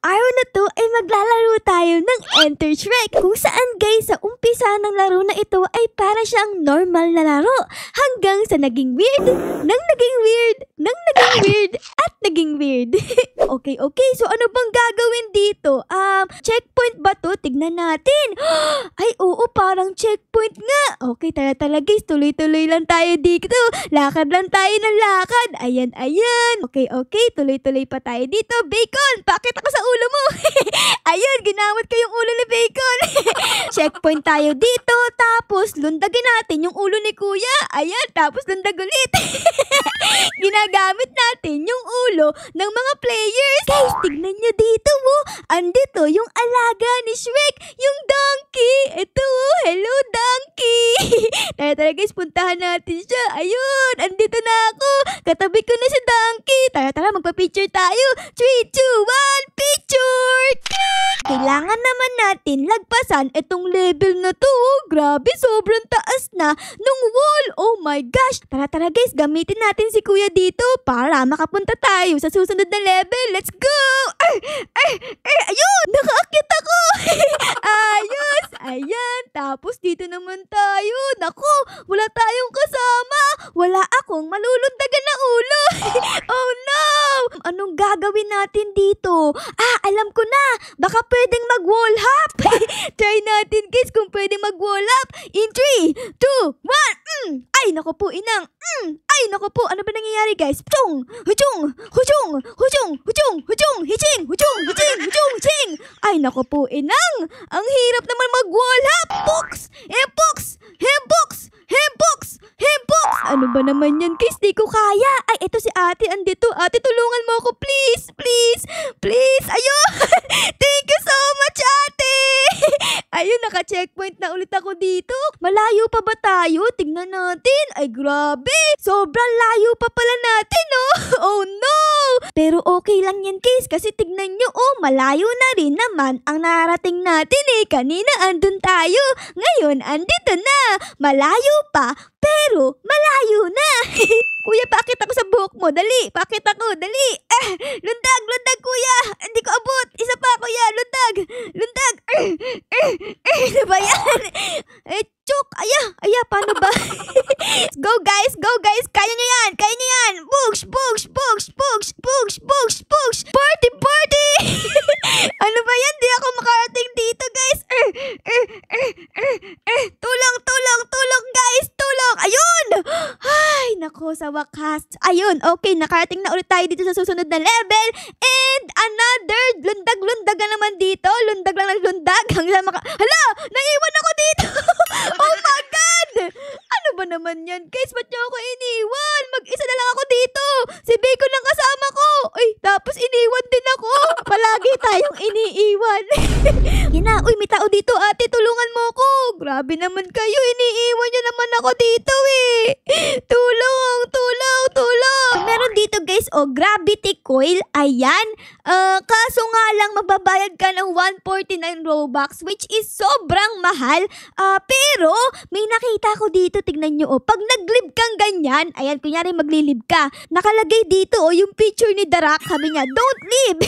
araw na to ay maglalaro tayo ng Enter Shrek, kung saan guys sa umpisa ng laro na ito ay para siyang normal na laro hanggang sa naging weird, at naging weird. Okay, so ano bang gagawin dito? Checkpoint ba to? Tignan natin. Ay oo, parang checkpoint nga. Okay, tara guys, tuloy-tuloy lang tayo dito. Lakad lang tayo ng lakad. Ayan. Okay, tuloy-tuloy pa tayo dito. Bacon, bakit ako sa ulo mo? Ayun, ginamit ko yung ulo ni Bacon. Checkpoint tayo dito, tapos lundagin natin yung ulo ni Kuya. Ayan, tapos lundag ulit. Ginagamit natin yung ulo ng mga players. Guys, tignan nyo dito, andito yung alaga ni Shrek, yung donkey. Ito, hello donkey. Tara guys, puntahan natin siya. Ayun, andito na ako. Katabi ko na si donkey. Tara, magpa-picture tayo. 3, 2, 1, picture! Kailangan naman natin lagpasan itong level na to. Grabe, sobrang taas na nung wall. Oh my gosh. Tara guys, gamitin natin si Kuya dito para makapunta tayo sa susunod na level. Let's go! Ayun! Nakaakyat ako! Ayos! Ayan, tapos dito naman tayo. Naku, wala tayong kasama. Wala akong malulundagan na ulo. Oh no! Anong gagawin natin dito? Alam ko na. Baka pwedeng mag-wall hop. Try natin guys kung pwedeng mag-wall hop. In 3, 2, 1. Ay, naku po, inang. Ay, naku po, ano ba nangyayari guys? Hujung! Hiching! Ay, naku po, inang. Ang hirap naman mag-wall hop. Hembox! Ano ba naman yan guys? Di ko kaya. Ay, ito si ate, andito. Ate, tulungan mo ako, please. Ayun! Thank you so much, ate! Ayun, naka-checkpoint na ulit ako dito. Malayo pa ba tayo? Tignan natin. Ay, grabe. Sobrang layo pa pala natin, oh. Oh, no! Pero okay lang yan, guys. Kasi tignan nyo, malayo na rin naman ang narating natin, eh. Kanina andun tayo. Ngayon, andito na. Malayo pa, pero malayo na. Kuya, pakit ako sa buhok mo. Dali, pakit ako. Dali. Lundag, kuya. Hindi ko abot. Isa pa, kuya. Lundag. Ano ba yan? Chok. Aya, paano ba? Go guys. Kaya nyo yan. Push. Party. Ano ba yan? Di ako makarating dito, guys. Tulong, guys. Tulong. Ayun. Ay, nako, sa wakas. Ayun, okay. Nakarating na ulit tayo dito sa susunod na level. And another lundag na naman dito. Lundag lang ng lundag. Hala! Naiwan ako dito. Oh my God! Ano ba naman yan? Guys, ba't niyo ako iniwan? Mag-isa na lang ako dito. Si Bacon lang kasama ko. Uy, tapos iniwan din ako. Palagi tayong iniiwan. May tao dito, ate. Tulungan mo ko. Grabe naman kayo. Iniiwan niyo naman ako dito, eh. Tulong. Meron dito, guys, gravity coil. Ayan. Kaso nga lang, magbabayad ka ng 149 Robux, which is sobrang mahal. Pero, may nakita ko dito, tignan nyo, pag naglib kang ganyan, ayan, kunyari maglilib ka, nakalagay dito, yung picture ni Darak, sabi niya, don't live.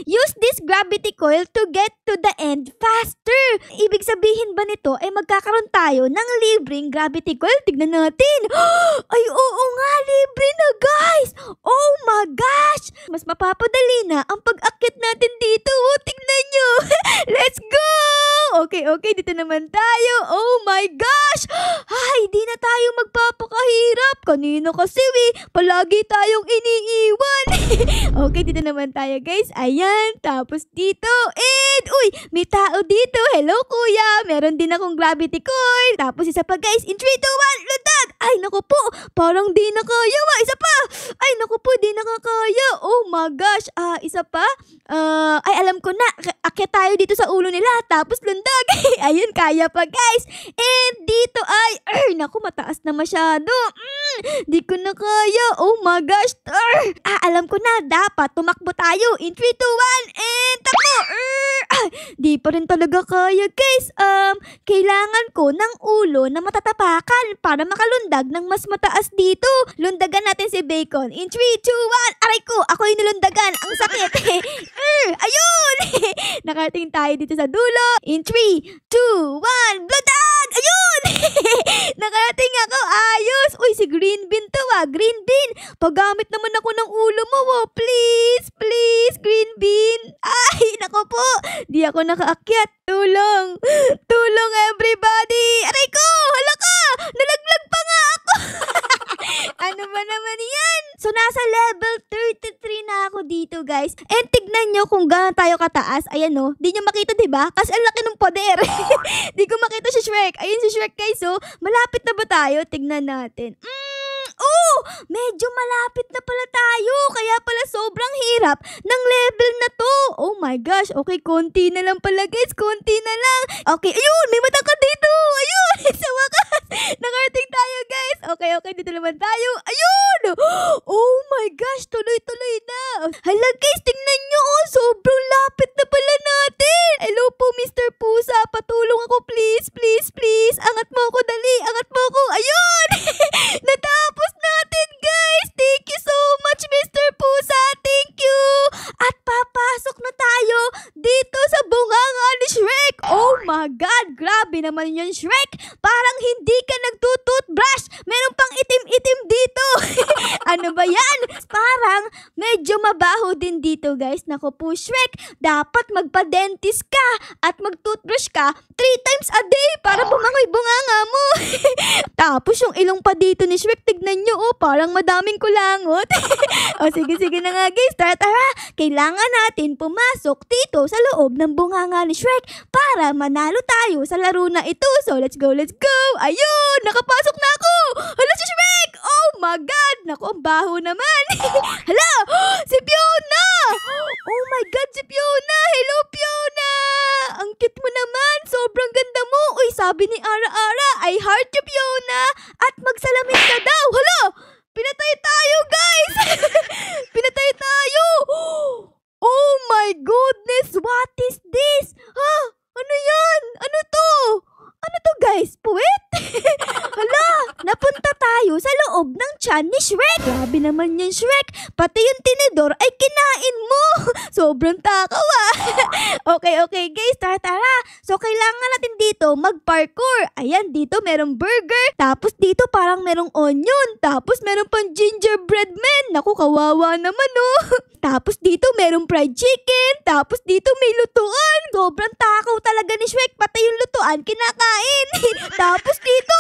Use this gravity coil to get to the end faster. Ibig sabihin ba nito, ay magkakaroon tayo ng libreng gravity coil? Tignan natin. Ay, oo nga, libre na, guys. Oh my gosh. Mas mapapadali na ang pag-akit natin dito. Tignan nyo. Let's go. Okay, dito naman tayo. Oh my gosh! Ay, di na tayo magpapakahirap. Kanina kasi, palagi tayong iniiwan. Okay, dito naman tayo, guys. Ayan, tapos dito. And, may tao dito. Hello, kuya. Meron din akong gravity coil. Tapos isa pa, guys. In 3, 2, 1, lundag! Ay, naku po. Parang di na kaya, Isa pa. Ay, naku po, di nakakaya. Oh my gosh. Isa pa. Ay, alam ko na. Akyat tayo dito sa ulo nila. Tapos lundag. Ayun, kaya pa, guys. And dito naku, mataas na masyado. Di ko na kaya. Oh my gosh. Alam ko na. Dapat tumakbo tayo. In 3, 2, 1, and takbo. Di pa rin talaga kaya, guys. Kailangan ko ng ulo na matatapakan para makalundag ng mas mataas dito. Lundagan natin si Bacon. In 3, 2, 1. Aray ko, ako yung nilundagan. Ang sakit. Ayun! nakarating tayo dito sa dulo. In 3, 2, 1, Blooddog! Ayun! Nakarating ako, ayos! Uy, si Green Bean to Green Bean! Paggamit naman ako ng ulo mo, Please, please, Green Bean! Ay, nako po! Di ako nakaakyat. Tulong! Tulong, everybody! Aray ko! Hala ka! Nalaglag pa nga ako! Ano ba naman yan? So, nasa level 33 na ako dito, guys. And tignan nyo kung gaano tayo kataas. Ayan, no? Di nyo makita, diba? Kasi ang laki ng poder. Di ko makita si Shrek. Ayun si Shrek, guys. So, malapit na ba tayo? Tignan natin. Medyo malapit na pala tayo. Kaya pala sobrang hirap ng level na to. Oh my gosh. Okay, konti na lang pala, guys. Konti na lang. Okay, ayun. May matangkad dito. Ayun. Sa wakas. Nakarating tayo, guys. Okay. Dito naman tayo. Ayun. Oh my gosh. Tuloy-tuloy na. Hala, guys. Tingnan nyo. Sobrang lapit na pala natin. Hello po, Mr. Pusa. Patulong ako, please. Angat mo ako, dali. Angat mo ako. Ayun. Natapos natin, guys. Thank you so much, Mr. Pusa. Thank you. At papasok na tayo dito sa bunganga ni Shrek. Oh my God. Grabe naman yun, Shrek. Parang hindi ka nagtutoothbrush. Meron pang itim-itim dito. Ano ba yan? Parang medyo mabaho din dito, guys. Naku po, Shrek. Dapat magpa-dentist ka at mag-toothbrush ka 3 times a day para bumangoy bunganga mo. Tapos yung ilong pa dito ni Shrek, tignan nyo, parang madaming kulangot. O sige na nga, guys, tara. Kailangan natin pumasok dito sa loob ng bunganga ni Shrek para manalo tayo sa laro na ito. So let's go. Ayun, nakapasok na ako. Hala si Shrek. Oh my God, naku, ang baho naman. Hala, si Fiona. Oh my God, si Fiona. Hello, Fiona. Ang cute mo naman. Sobrang ganda mo. Uy, sabi ni Ara, I heart you, Fiona. At magsalamin ka daw. Hala, pinatay tayo, guys. Pinatay tayo. Oh my goodness, what is this? Ano yan? Ano to, guys? Puwet? Hala, napunta tayo sa loob ng tiyan ni Shrek. Grabe naman yan, Shrek. Pati yung tinidor ay kinain mo. Sobrang takaw, Okay, guys, tara. So, kailangan natin dito mag-parkour. Ayan, dito merong burger. Tapos dito parang merong onion. Tapos meron pang gingerbread man. Naku, kawawa naman, Tapos dito merong fried chicken. Tapos dito may lutuan. Sobrang takaw talaga ni Shrek. Pati yung lutuan kinakain. Tapos dito,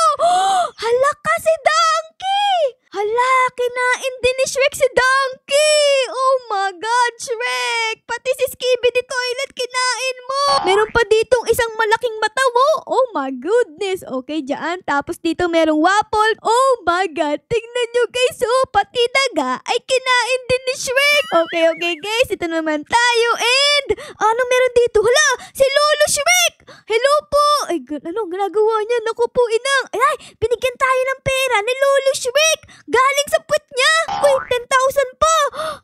hala ka si Donkey. Hala, kinain din ni Shrek si Donkey. Oh my God, Shrek. Pati si Skibidi the Toilet kinain mo. Meron pa ditong isang malaking mata mo. Oh my goodness. Okay, dyan. Tapos dito merong waffle. Oh my God. Tingnan nyo, guys. Pati daga ay kinain din ni Shrek. Okay, guys. Ito naman tayo. And, ano meron dito? Hala, si Lolo Shrek. Hello po. Ay, ano ginagawa niya? Naku po, inang. Ay, binigyan tayo ng pera ni Lolo Shrek. Galing sa puwet niya. Uy, 10,000 pa.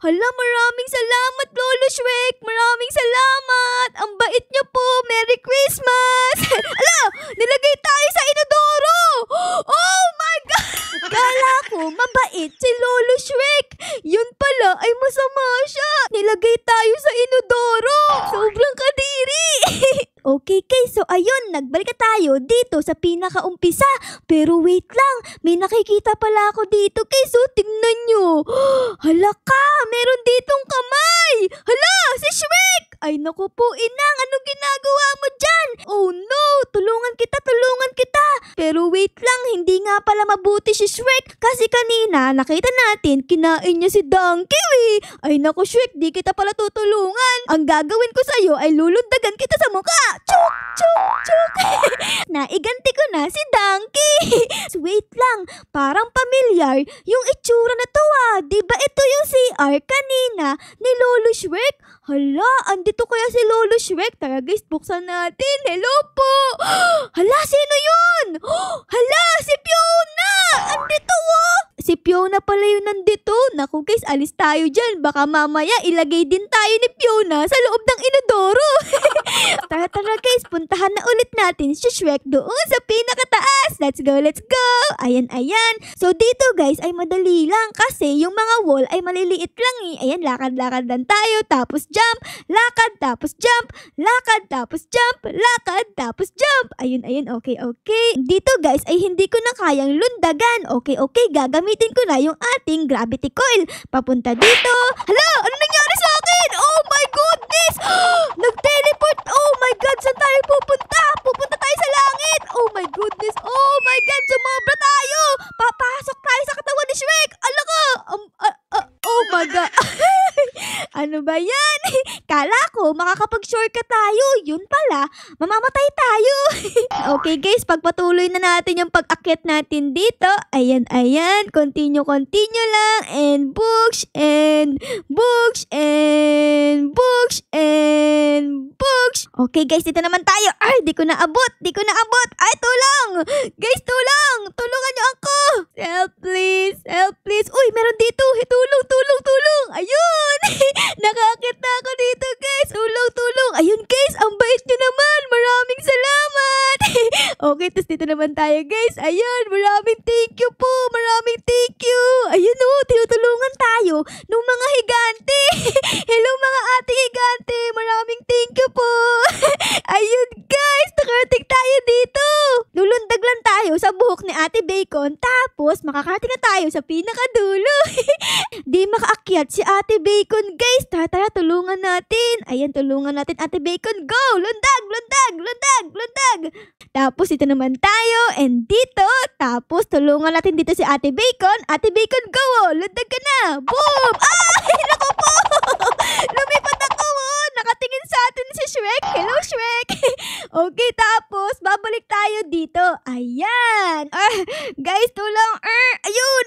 Hala, maraming salamat, Lolo Shrek. Maraming salamat. Ang bait niyo po. Merry Christmas. Hala, nilagay tayo sa inodoro. Oh my God. Kala ko, mabait si Lolo Shrek. Yun pala ay masama siya. Nilagay tayo sa inodoro. Sobrang kadiri. Okay, guys. So, ayun. Nagbalik na tayo dito sa pinakaumpisa. Pero wait lang. May nakikita pala ako dito, guys. So, tingnan nyo. Hala ka. Meron ditong kamay. Hala, si Shrek. Ay, naku po, inang. Anong ginagawa mo dyan? Oh, no. Tulungan kita. Pero wait lang. Hindi nga pala mabuti si Shrek. Kasi kanina, nakita natin, kinain niya si Donkey. Ay, naku, Shrek. Di kita pala tutulungan. Ang gagawin ko sa'yo ay lulundagan kita sa mukha. Chuk! Naiganti ko na si Donkey. So, wait lang. Parang pamilyar yung itsura na to, Diba ito yung CR kanina ni Lolo Shrek? Hala, andito kaya si Lolo Shrek? Tara, guys, buksan natin. Hello po. Hala, sino yun? Hala, si Fiona. Andito, Si Fiona pala yun nandito. Naku, guys, alis tayo dyan. Baka mamaya ilagay din tayo ni Fiona sa loob ng inodoro. Tara, Tara guys, puntahan na ulit natin si Shrek doon sa pinakataas. Let's go, let's go. Ayan. So dito guys ay madali lang kasi yung mga wall ay maliliit lang eh. Ayan, lakad-lakad lang tayo, tapos jump, lakad, tapos jump, lakad, tapos jump, lakad, tapos jump. Ayun, okay. Dito guys ay hindi ko na kayang lundagan. Okay, gagamitin ko na yung ating gravity coil. Papunta dito. Hala, ano nangyari sa akin? Oh my goodness! Nag-teleport! Oh my God! Saan tayo pupunta? Pupunta tayo sa langit! Oh my goodness! Oh my God! Sumobra tayo! Papasok tayo sa katawan ni Shrek! Ala ka! Oh my God! Ano ba yan? Kala ko makakapag-shortcut tayo. Yun pala, mamamatay tayo. Okay guys, pagpatuloy na natin yung pag-akyat natin dito. Ayan. Continue lang. And books, and books, and books, and books. Okay guys, dito naman tayo. Ay, di ko na abot. Ay, tulong! Guys, tulong! Tulungan niyo ako! Help please! Uy, meron dito. Tulong! Ayun! Nakakit na ako dito guys. Tulong! Ayun guys, ang bait nyo naman. Maraming salamat. Okay, tapos dito naman tayo guys. Ayun, maraming thank you po. Ayun tinutulungan tayo ng mga higante. Hello mga ating higante. Maraming thank you po. Ayun guys, nakarating tayo dito. Lulundag lang tayo sa buhok ni Ate Bacon. Tapos makakarating na tayo sa pinakadulo. Di makaakyat si Ate Bacon guys. Tara, tulungan natin. Ayan, tulungan natin Ate Bacon. Go! Lundag! Tapos dito naman tayo. And dito. Tapos tulungan natin dito si Ate Bacon. Ate Bacon, go! Lundag ka na! Boom! Ay! Naku po! Lumipat ako! Nakatingin sa atin si Shrek. Hello, Shrek! Okay, tapos babalik tayo dito. Ayan! Guys, tulong! Ayun!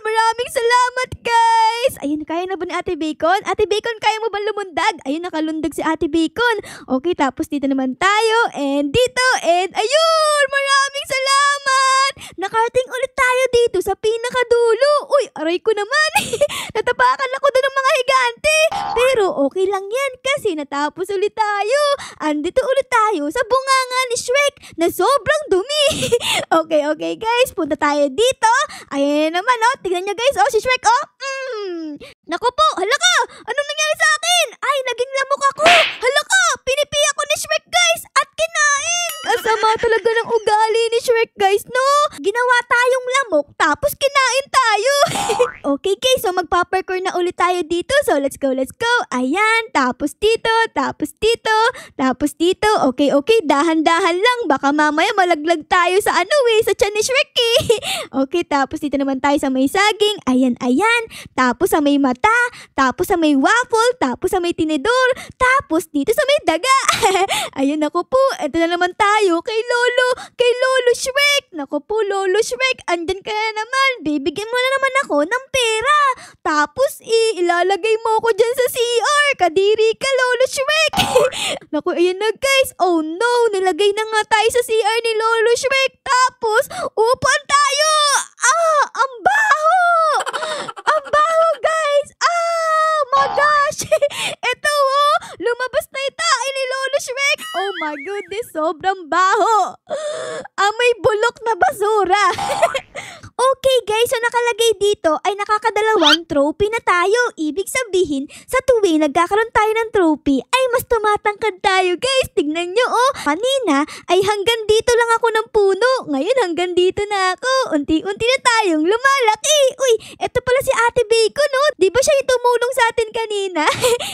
Maraming salamat, guys! Ayun, kaya na ba ni Ate Bacon? Ate Bacon, kaya mo ba lumundag? Ayun, nakalundag si Ate Bacon. Okay, tapos dito naman tayo. And dito. And ayun! Maraming salamat! Nakarating ulit tayo dito sa pinakadulo. Uy, aray ko naman. Natapakan ako doon ng mga higante. Pero okay lang yan kasi natapos ulit tayo. Andito ulit tayo sa bunganga ni Shrek na sobrang dumi. Okay guys, punta tayo dito. Ayan naman tignan nyo guys, si Shrek Naku po, hala ka! Anong nangyari sa akin? Ay, naging lamok ako. Hala ka! Pinipi ako ni Shrek guys at kinain. Kasama talaga ng ugali ni Shrek guys, no? Ginawa tayong lamok tapos kinain tayo. Okay guys, so magpaparkour na ulit tayo dito. So let's go. Ayan, tapos dito. Okay, dahan-dahan lang. Baka mamaya malaglag tayo sa sa tiyan ni Shrek eh. Okay, tapos dito naman tayo sa may saging. Ayan. Tapos sa may mata. Tapos sa may waffle. Tapos sa may tinidor. Tapos dito sa may daga. Ayun, ako po. Ito na naman tayo kay Lolo Shrek. Naku po, Lolo Shrek. Andyan ka na naman. Bibigyan mo na naman ako ng pera. Tapos ilalagay mo ako dyan sa CR. Kadiri ka, Lolo Shrek. Naku, ayan na guys. Oh no, nilagay na nga tayo sa CR ni Lolo Shrek. Tapos, upuan tayo. Ang baho. Ang baho guys. My gosh. Ito lumabas na yung tae ni Lolo Shrek. Oh my goodness, sobrang baho. May bulok na basura. Okay guys, so nakalagay dito ay nakakadalawang trophy na tayo. Ibig sabihin, sa tuwing nagkakaroon tayo ng trophy, ay mas tumatangkad tayo guys. Tignan nyo kanina ay hanggang dito lang ako ng puno. Ngayon hanggang dito na ako. Unti-unti na tayong lumalaki. Uy, eto pala si Ate Bacon Di ba siya yung tumulong sa atin kanina?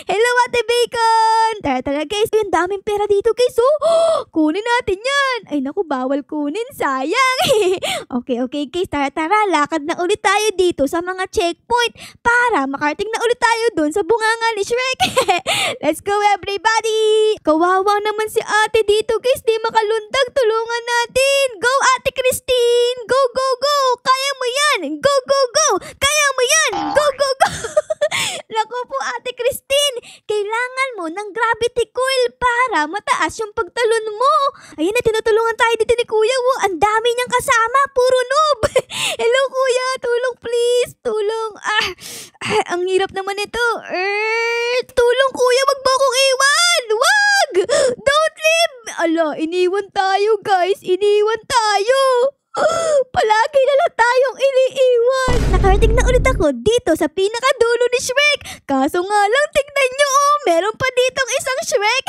Hello Ate Bacon! Tara guys, ang daming pera dito guys kunin natin yan. Ay naku, bawal kunin, sayang. Okay guys, tara, lakad na ulit tayo dito sa mga checkpoint para makarating na ulit tayo dun sa bunganga ni Shrek. Let's go everybody! Kawawa naman si ate dito guys, di makalundag. Tulungan natin! Go Ate Christine! Go! Kaya mo yan! Go! Kaya mo yan! Go! Naku po Ate Christine, kailangan mo ng gravity coil para mataas yung pagtalon mo. Ayun na, tinutulungan tayo dito ni Kuya. Ang dami niyang kasama, puro noob. Hello Kuya, tulong please, tulong. Ang hirap naman ito. Tulong Kuya, wag mo akong iwan. Wag! Don't leave! iniwan tayo guys, iniwan tayo. Palagi na lang tayong iniiwan. Nakarating na ulit ako dito sa pinakadulo ni Shrek. Kaso nga lang, tignan nyo meron pa ditong isang Shrek.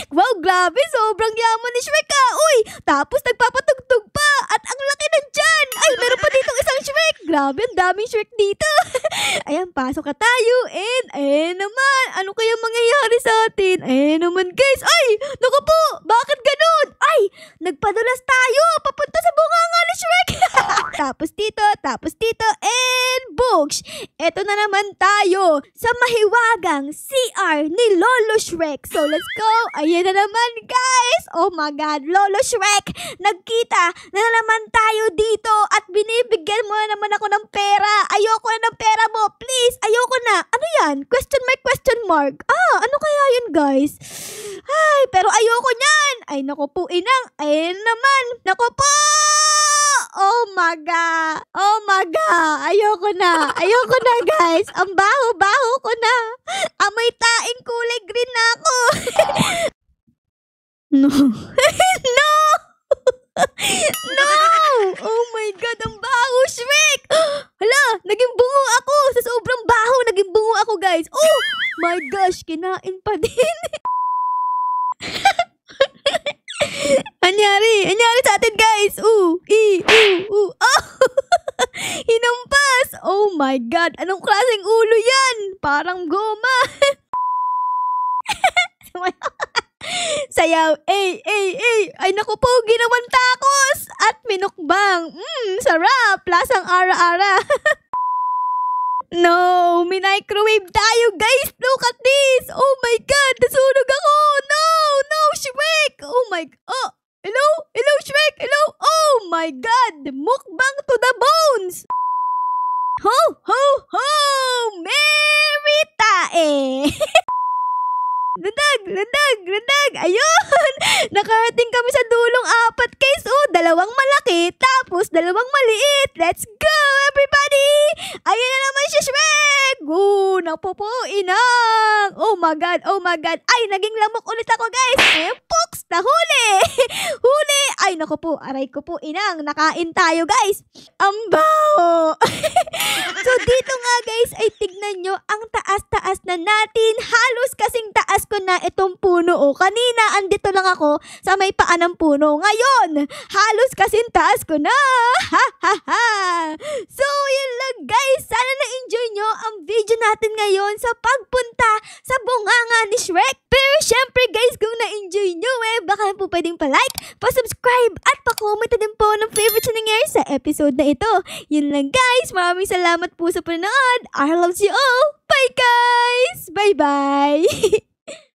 Wow, grabe, sobrang yaman ni Shrek Uy, tapos nagpapatugtog pa. At ang laki ng tiyan. Ay, meron pa ditong isang Shrek. Grabe, ang daming Shrek dito. Ayan, pasok ka tayo. And, naman, ano kaya mangyayari sa atin? Naman guys. Ay, naku po, bakit ganun? Ay, nagpadulas tayo. Papunta sa bunganga ni Shrek. tapos dito, and books. Eto na naman tayo sa mahiwagang CR ni Lolo Shrek. So, let's go. Ayan na naman, guys. Oh my God, Lolo Shrek. Nagkita na naman tayo dito at binibigyan mo na naman ako ng pera. Ayoko na ng pera mo, please. Ayoko na. Ano yan? Question mark. Ano kaya yun, guys? Ay, pero ayoko niyan. Ay, naku po, inang. Ayan naman. Naku po. Oh my God. Ayoko na, guys. Ang baho ko na. Amoy taing kulay green na ako. No. No! No! Oh my God, ang baho, Shrek! Hala, naging bungo ako. Sa sobrang baho, naging bungo ako, guys. Oh my gosh, kinain pa din. Anyari sa atin, guys. Oh! Hinampas. Oh my God, anong klaseng ulo yan? Parang goma. Sayaw, ay naku po, ginawan tacos at minukbang. Sarap, lasang ara-ara. No, minicrowave tayo, guys. Look at this. Oh my God, nasunog ako. No, Shrek. Oh my, hello, Shrek. Hello. Oh my God, mukbang to the bones. Ho, Merry tae. Lundag. Ayun. Nakarating kami sa dulong 4, guys. Dalawang malaki, tapos dalawang maliit. Let's go, everybody. Ayun na naman si Shrek. Napo po, inang. Oh my God. Ay, naging lamok ulit ako, guys. Puks, nahuli. Huli. Ay, naku po, aray ko po, inang. Nakain tayo, guys. Ang baho. So, dito nga, guys, ay tignan nyo, ang taas-taas na natin. Halos kasing taas ko na itong puno. Kanina, andito lang ako sa may paan ng puno. Ngayon, halos kasing taas ko na. So, yun lang, guys. Sana na-enjoy nyo ang video natin ngayon sa pagpunta sa bunganga ni Shrek. Pero, syempre, guys, kung na-enjoy nyo, baka po pwedeng pa-like, pa-subscribe, at pa-comment din po ng favorites na nangyari sa episode na ito. Yun lang, guys. Maraming salamat po sa panonood. I love you all. Bye, guys! Bye-bye!